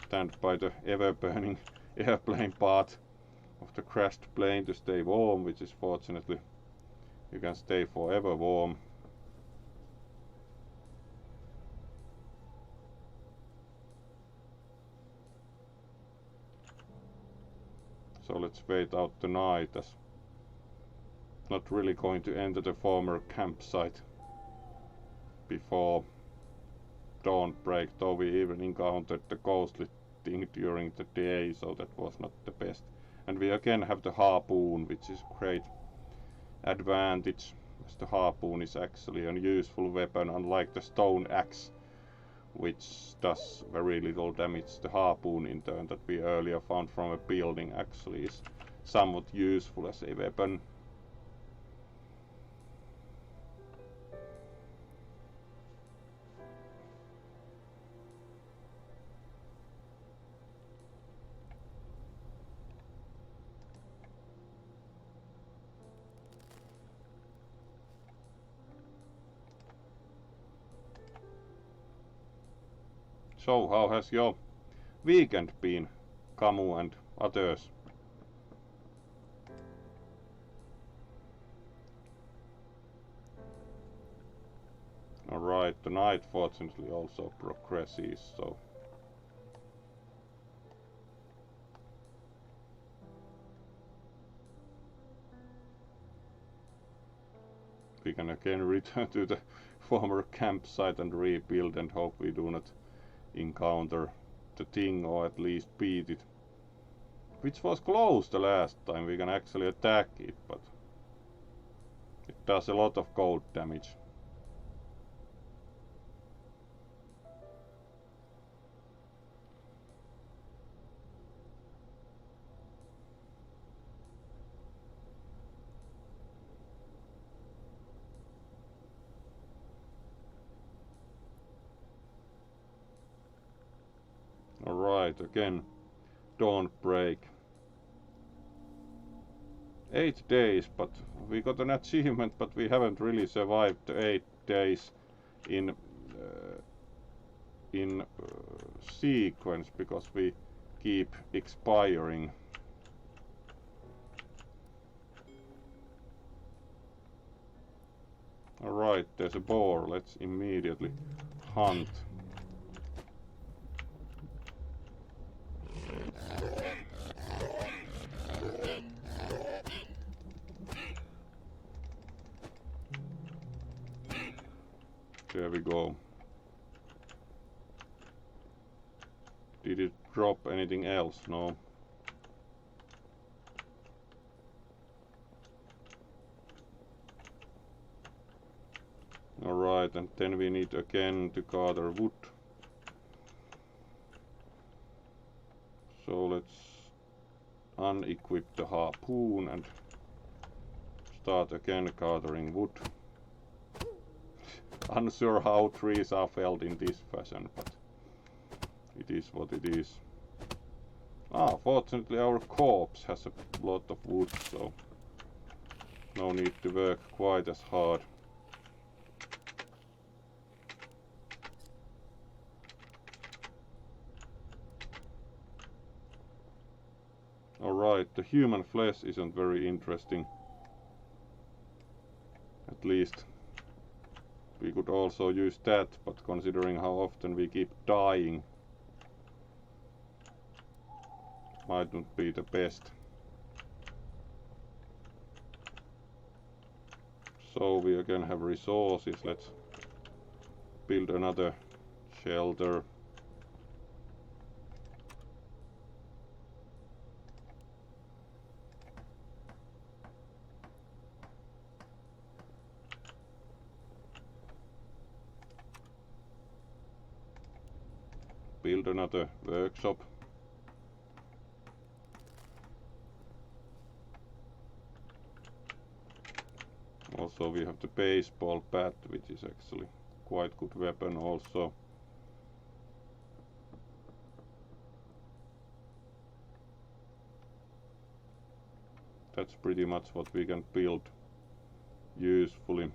stand by the ever-burning airplane part of the crashed plane to stay warm, which is fortunately you can stay forever warm. So let's wait out the night, as not really going to enter the former campsite before dawn break, though we even encountered the ghostly thing during the day, so that was not the best. And we again have the harpoon, which is great advantage, as the harpoon is actually a useful weapon, unlike the stone axe, which does very little damage. The harpoon in turn that we earlier found from a building actually is somewhat useful as a weapon. So, how has your weekend been, Camu and others? Alright, the night fortunately also progresses, so we can again return to the former campsite and rebuild, and hope we do not encounter the thing, or at least beat it, which was close the last time. We can actually attack it, but it does a lot of cold damage. Alright, again, dawn break. 8 days, but we got an achievement, but we haven't really survived the 8 days in sequence, because we keep expiring. Alright, there's a boar, let's immediately hunt. There we go. Did it drop anything else? No. Alright, and then we need again to gather wood. So let's unequip the harpoon and start again gathering wood. Unsure how trees are felled in this fashion, but it is what it is. Fortunately our corpse has a lot of wood, so no need to work quite as hard. Alright, the human flesh isn't very interesting. At least we could also use that, but considering how often we keep dying, might not be the best. So we again have resources. Let's build another shelter. build another workshop. Also we have the baseball bat, which is actually quite good weapon also. That's pretty much what we can build usefully.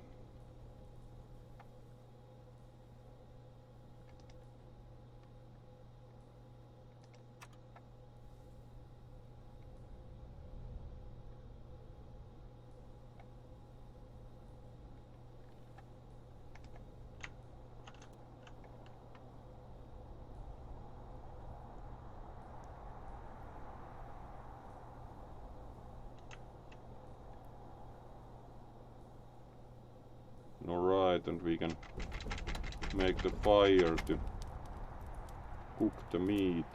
Alright, and we can make the fire to cook the meat.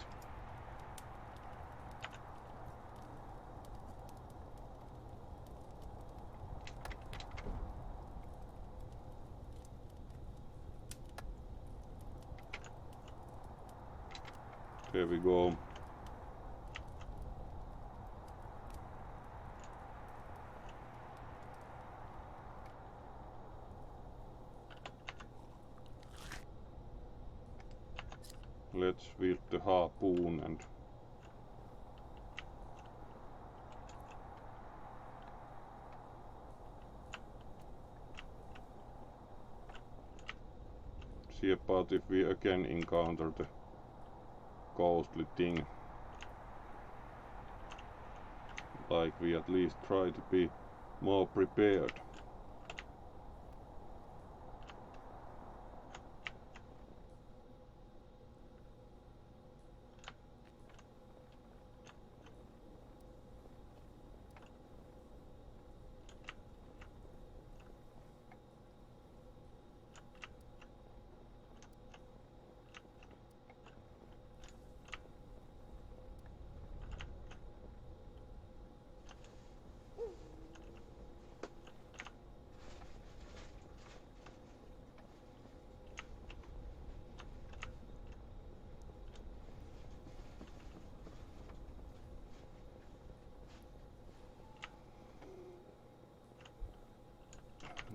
There we go. Let's wield the harpoon and see about if we again encounter the ghostly thing. Like we at least try to be more prepared.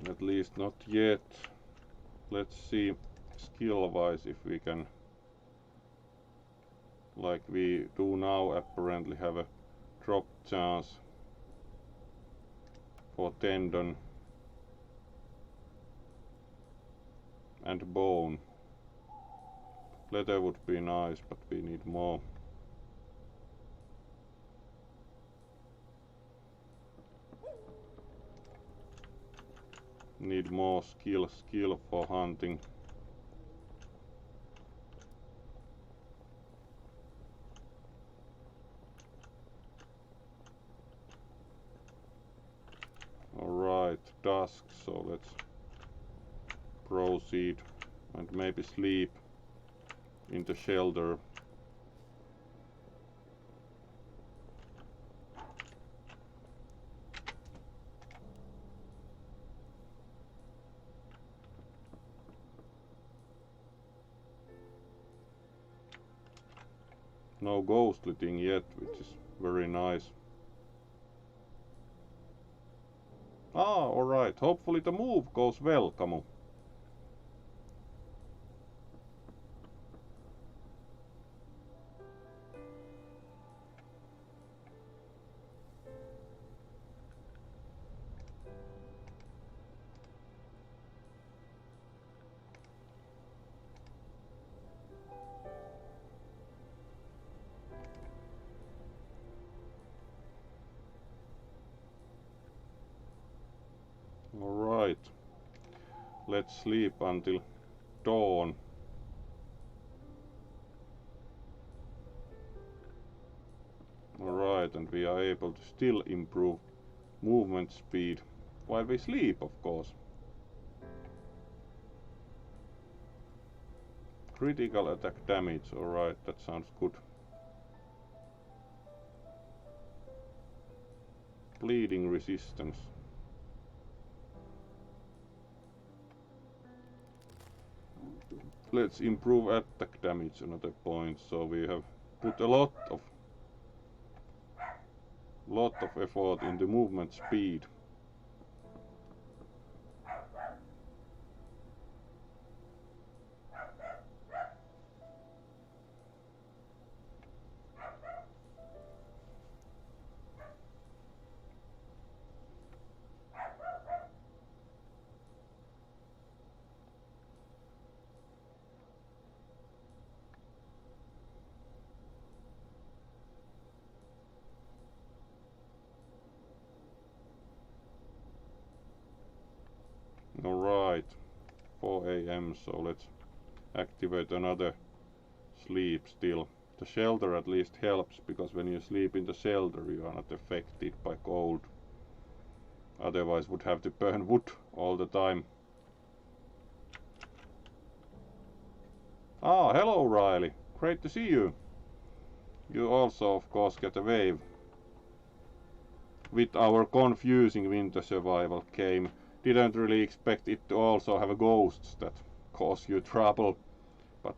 At least not yet. Let's see skill wise if we can, like we do now, apparently have a drop chance for tendon and bone. Leather would be nice, but we need more. Need more skill for hunting. Alright, dusk, so let's proceed and maybe sleep in the shelter. No ghostly thing yet, which is very nice. Ah, alright. Hopefully the move goes well, Kamu. Alright. Let's sleep until dawn. Alright, and we are able to still improve movement speed while we sleep, of course. Critical attack damage, alright, that sounds good. Bleeding resistance. let's improve attack damage, another point. So we have put a lot of effort into movement speed. Alright, 4 AM, so let's activate another sleep still. The shelter at least helps, because when you sleep in the shelter you are not affected by cold. Otherwise would have to burn wood all the time. Ah, hello Riley, great to see you. You also of course get a wave. With our confusing winter survival game, didn't really expect it to also have ghosts that cause you trouble, but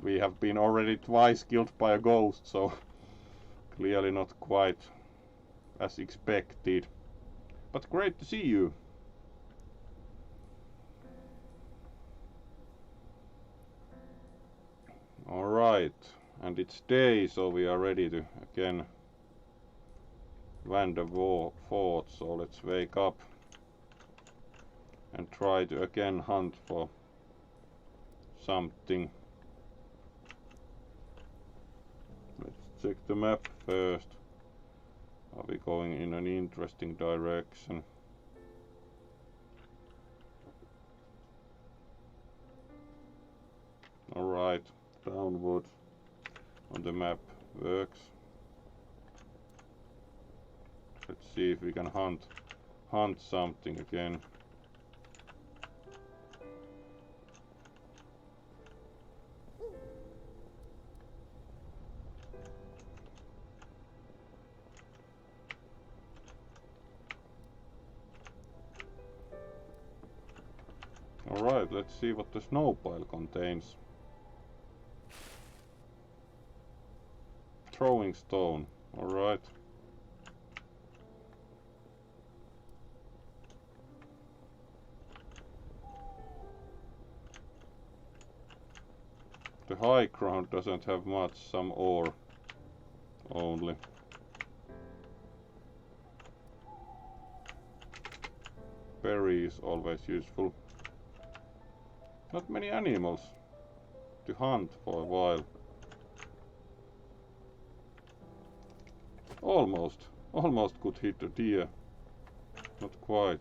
we have been already twice killed by a ghost, so clearly not quite as expected. But great to see you. Alright, and it's day, so we are ready to again wander forth, so let's wake up and try to again hunt for something. Let's check the map first. Are we going in an interesting direction? Alright, downward on the map works. Let's see if we can hunt something again. Alright, let's see what the snow pile contains. Throwing stone, alright. The high ground doesn't have much, some ore only. Berry is always useful. Not many animals to hunt for a while. Almost could hit a deer. Not quite.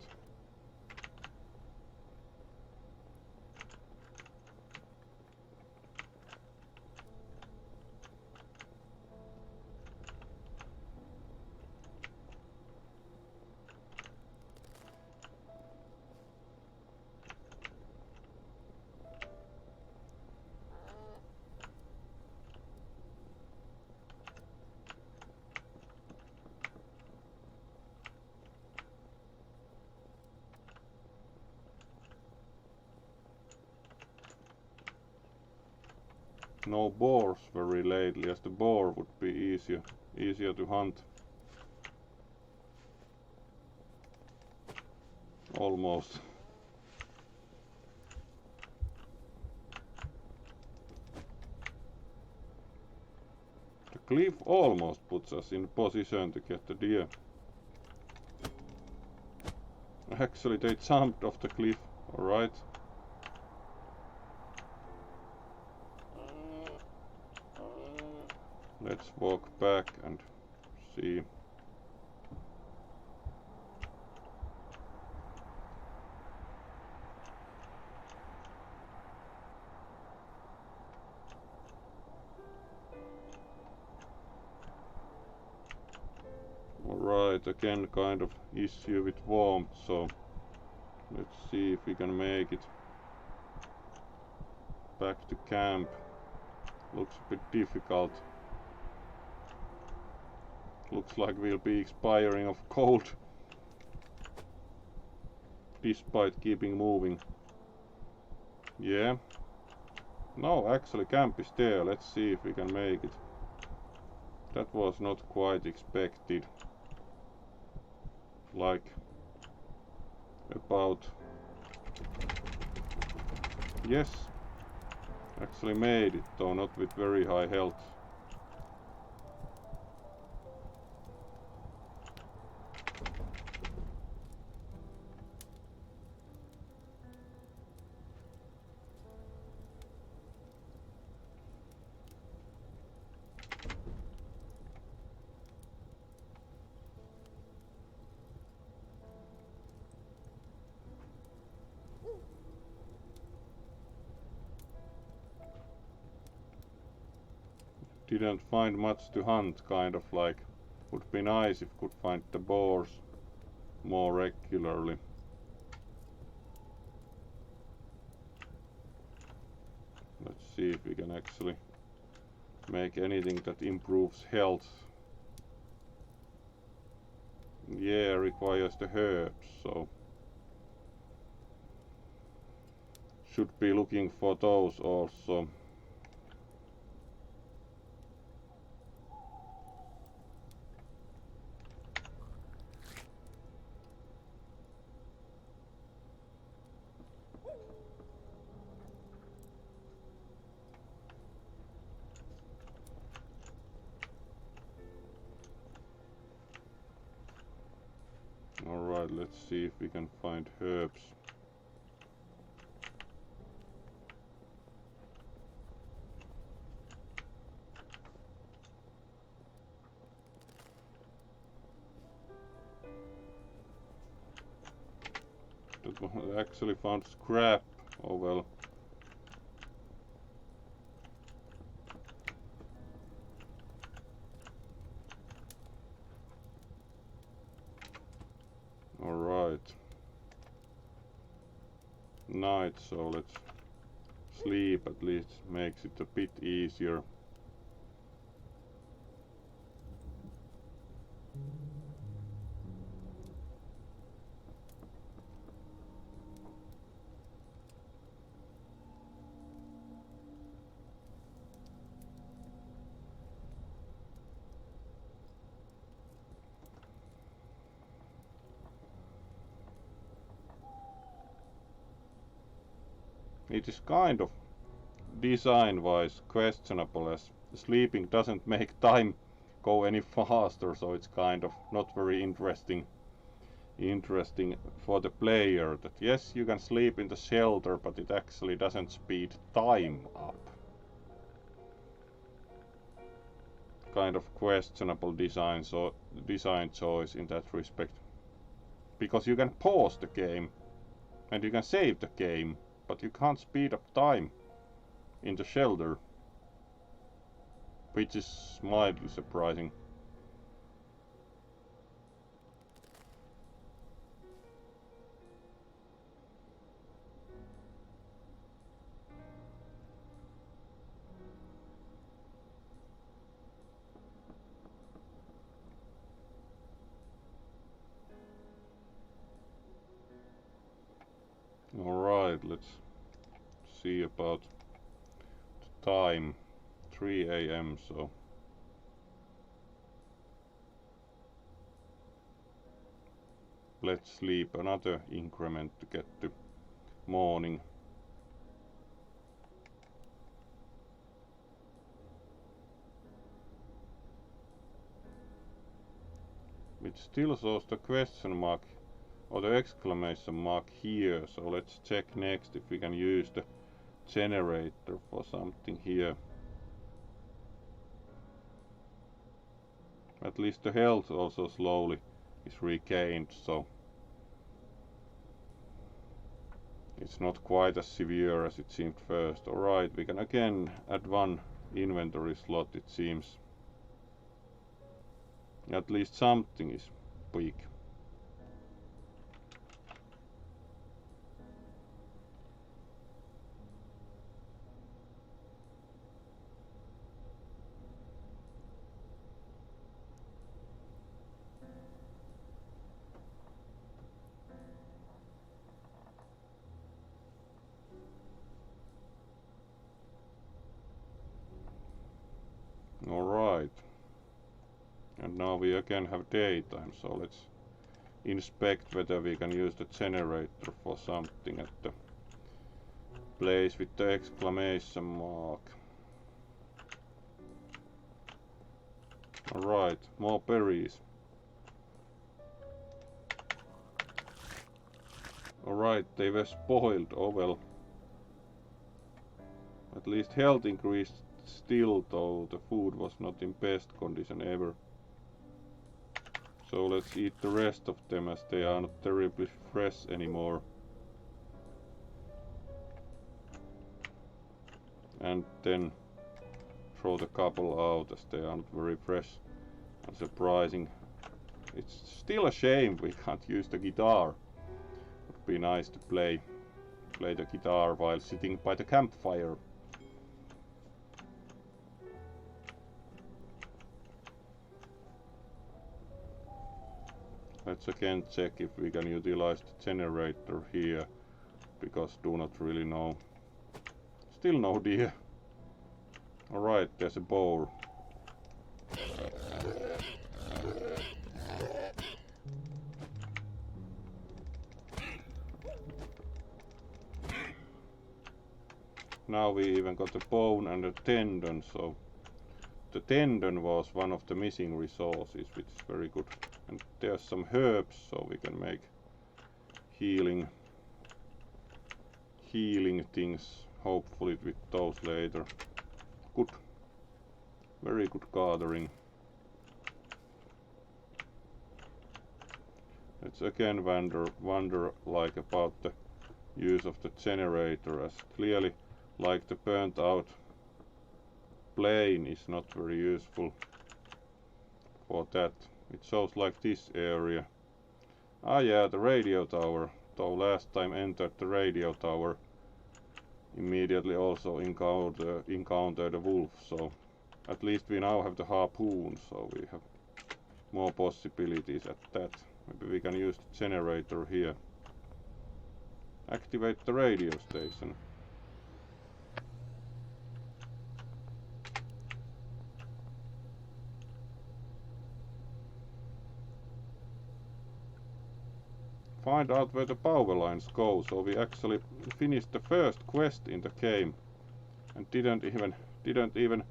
No boars very lately, as the boar would be easier to hunt. Almost. The cliff almost puts us in position to get the deer. Actually, they jumped off the cliff, alright. Let's walk back and see. Alright, again kind of issue with warmth, so let's see if we can make it back to camp. Looks a bit difficult. Looks like we'll be expiring of cold despite keeping moving. Yeah, No, actually camp is there. Let's see if we can make it. That was not quite expected. Like about... Yes, actually made it, though not with very high health. Didn't find much to hunt, kind of like. Would be nice if could find the boars more regularly. Let's see if we can actually make anything that improves health. Yeah, requires the herbs, so should be looking for those also. Alright, let's see if we can find herbs. That one actually found scrap. Oh well. Alright. Night, so let's sleep, at least makes it a bit easier. It is kind of design-wise questionable, as sleeping doesn't make time go any faster, so it's kind of not very interesting for the player. That yes, you can sleep in the shelter, but it actually doesn't speed time up. Kind of questionable design choice in that respect, because you can pause the game and you can save the game, but you can't speed up time in the shelter, which is mildly surprising. Alright, let's see about the time. 3 AM, so let's sleep another increment to get to morning. It still shows the question mark or the exclamation mark here, so let's check next if we can use the generator for something here. At least the health also slowly is regained, so it's not quite as severe as it seemed first. Alright, we can again add one inventory slot, it seems. At least something is big. And now we again have daytime, so let's inspect whether we can use the generator for something at the place with the exclamation mark. Alright, more berries. Alright, they were spoiled, oh well. At least health increased still, though the food was not in best condition ever. So let's eat the rest of them as they are not terribly fresh anymore. And then throw the couple out as they are not very fresh and surprising. It's still a shame we can't use the guitar. It would be nice to play the guitar while sitting by the campfire. Let's again check if we can utilize the generator here, because do not really know. Still no deer. Alright, there's a boar. Now we even got a bone and a tendon, so the tendon was one of the missing resources, which is very good. And there's some herbs, so we can make healing things, hopefully with those later. Good. Very good gathering. Let's again wonder like about the use of the generator, as clearly like the burnt out plane is not very useful for that. It shows like this area. Ah yeah, the radio tower. Though last time entered the radio tower, immediately also encountered a wolf, so at least we now have the harpoon, so we have more possibilities at that. Maybe we can use the generator here. Activate the radio station. Find out where the power lines go, so we actually finished the first quest in the game and didn't even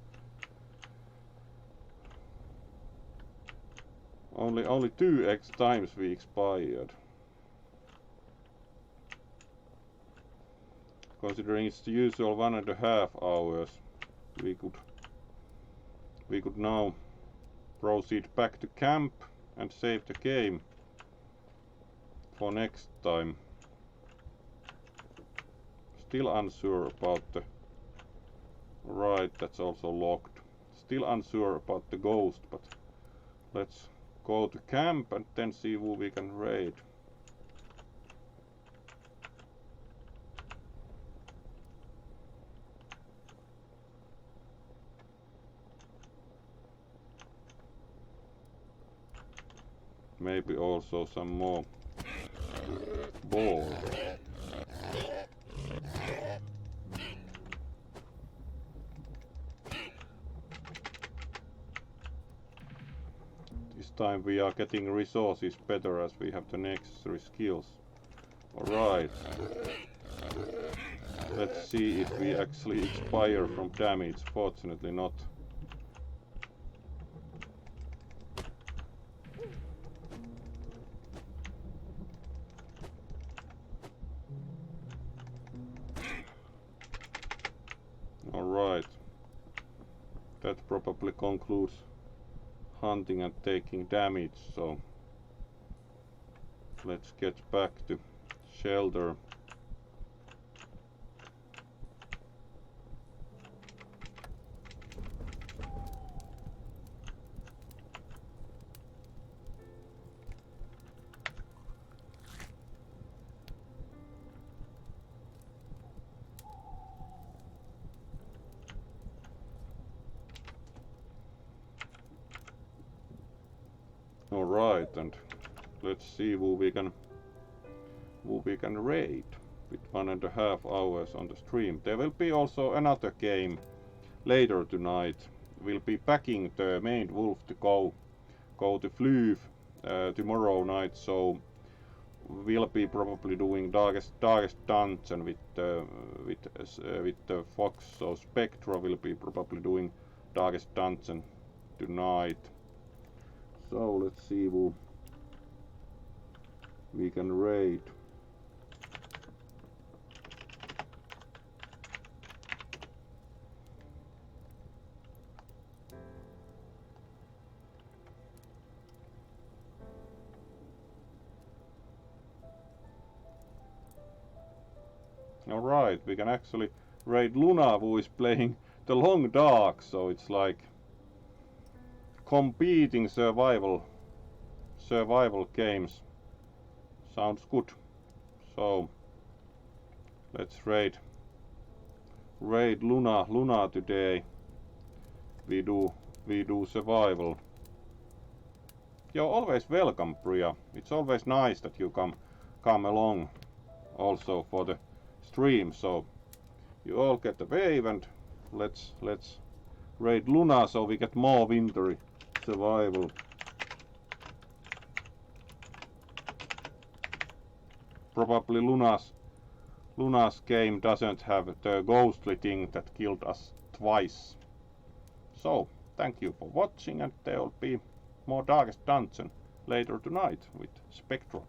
only 2x times we expired. Considering it's the usual 1.5 hours, we could now proceed back to camp and save the game for next time. Still unsure about the... Right, that's also locked. Still unsure about the ghost, but let's go to camp and then see who we can raid. Maybe also some more boar. This time we are getting resources better as we have the necessary skills. Alright. Let's see if we actually expire from damage. Fortunately not. Alright, that probably concludes hunting and taking damage, so let's get back to shelter. Alright, and let's see who we can raid with 1.5 hours on the stream. There will be also another game later tonight. We'll be packing the main wolf to go go to Flyv tomorrow night, so we'll be probably doing darkest dungeon with the Fox. So Spectra will be probably doing darkest dungeon tonight. So let's see who we can raid. Alright, we can actually raid Luna, who is playing the Long Dark, so it's like competing survival games. Sounds good. So let's raid Luna today. We do survival. You're always welcome, Priya. It's always nice that you come along also for the stream. So you all get the wave, and let's raid Luna so we get more wintry survival. Probably Luna's game doesn't have the ghostly thing that killed us twice. So thank you for watching, and there will be more Darkest Dungeon later tonight with Spectra.